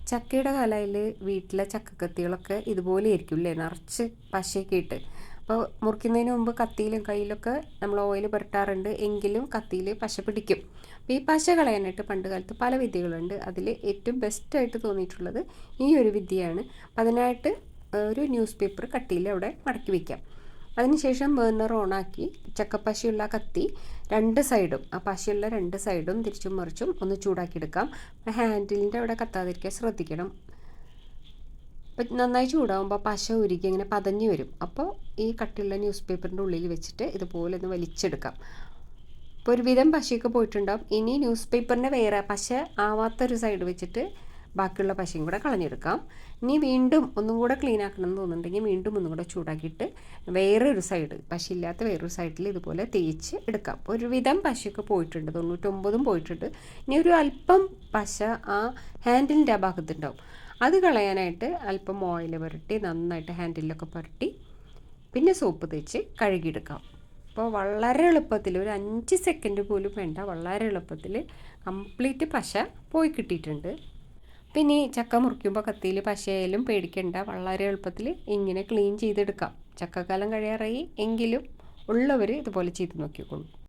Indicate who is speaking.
Speaker 1: ചക്കയുടെ കാലയിൽ വീട്ടിലെ ചക്കക്കത്തികളൊക്കെ ഇതുപോലെ ആയിരിക്കും അല്ലേ, നിറച്ച് പശയൊക്കെ ഇട്ട്. അപ്പോൾ മുറിക്കുന്നതിന് മുമ്പ് കത്തിയിലും കയ്യിലൊക്കെ നമ്മൾ ഓയിൽ പുരട്ടാറുണ്ട്, എങ്കിലും കത്തിയിൽ പശ പിടിക്കും. അപ്പോൾ ഈ പശ കളയാനായിട്ട് പണ്ട് കാലത്ത് പല വിദ്യകളുണ്ട്. അതിൽ ഏറ്റവും ബെസ്റ്റായിട്ട് തോന്നിയിട്ടുള്ളത് ഈ ഒരു വിദ്യയാണ്. അപ്പം അതിനായിട്ട് ഒരു ന്യൂസ് പേപ്പർ കട്ടിയിൽ അവിടെ മടക്കി വയ്ക്കാം. അതിനുശേഷം ബേർണർ ഓണാക്കി ചക്കപ്പശയുള്ള കത്തി രണ്ട് സൈഡും, ആ പശയുള്ള രണ്ട് സൈഡും തിരിച്ചും മറിച്ചും ഒന്ന് ചൂടാക്കിയെടുക്കാം. ഹാൻഡിലിൻ്റെ അവിടെ കത്താതിരിക്കാൻ ശ്രദ്ധിക്കണം. അപ്പം നന്നായി ചൂടാകുമ്പോൾ പശ ഉരുകി ഇങ്ങനെ പതഞ്ഞ് വരും. അപ്പോൾ ഈ കട്ടിയുള്ള ന്യൂസ് പേപ്പറിൻ്റെ ഉള്ളിൽ വെച്ചിട്ട് ഇതുപോലെ ഒന്ന് വലിച്ചെടുക്കാം. ഇപ്പോൾ ഒരുവിധം പശയൊക്കെ പോയിട്ടുണ്ടാവും. ഇനി ന്യൂസ് പേപ്പറിൻ്റെ വേറെ പശ ആവാത്തൊരു സൈഡ് വെച്ചിട്ട് ബാക്കിയുള്ള പശയും കൂടെ കളഞ്ഞെടുക്കാം. ഇനി വീണ്ടും ഒന്നും കൂടെ ക്ലീൻ ആക്കണം എന്ന് തോന്നുന്നുണ്ടെങ്കിൽ വീണ്ടും ഒന്നും കൂടെ ചൂടാക്കിയിട്ട് വേറൊരു സൈഡ്, പശയില്ലാത്ത വേറൊരു സൈഡിൽ ഇതുപോലെ തേച്ച് എടുക്കാം. ഒരുവിധം പശയൊക്കെ പോയിട്ടുണ്ട്, 99 പോയിട്ടുണ്ട്. ഇനി ഒരു അല്പം പശ ആ ഹാൻഡിലിൻ്റെ ആ ഭാഗത്തുണ്ടാവും. അത് കളയാനായിട്ട് അല്പം ഓയിൽ പുരട്ടി നന്നായിട്ട് ഹാൻഡിലൊക്കെ പുരട്ടി പിന്നെ സോപ്പ് തേച്ച് കഴുകിയെടുക്കാം. അപ്പോൾ വളരെ എളുപ്പത്തിൽ, ഒരു 5 സെക്കൻഡ് പോലും വേണ്ട, വളരെ എളുപ്പത്തിൽ കംപ്ലീറ്റ് പശ പോയി കിട്ടിയിട്ടുണ്ട്. പിന്നെ ഈ ചക്ക മുറിക്കുമ്പോൾ കത്തിയിൽ പശയായാലും പേടിക്കേണ്ട, വളരെ എളുപ്പത്തിൽ ഇങ്ങനെ ക്ലീൻ ചെയ്തെടുക്കാം. ചക്കക്കാലം കഴിയാറായി എങ്കിലും ഉള്ളവർ ഇതുപോലെ ചെയ്ത് നോക്കിക്കോളൂ.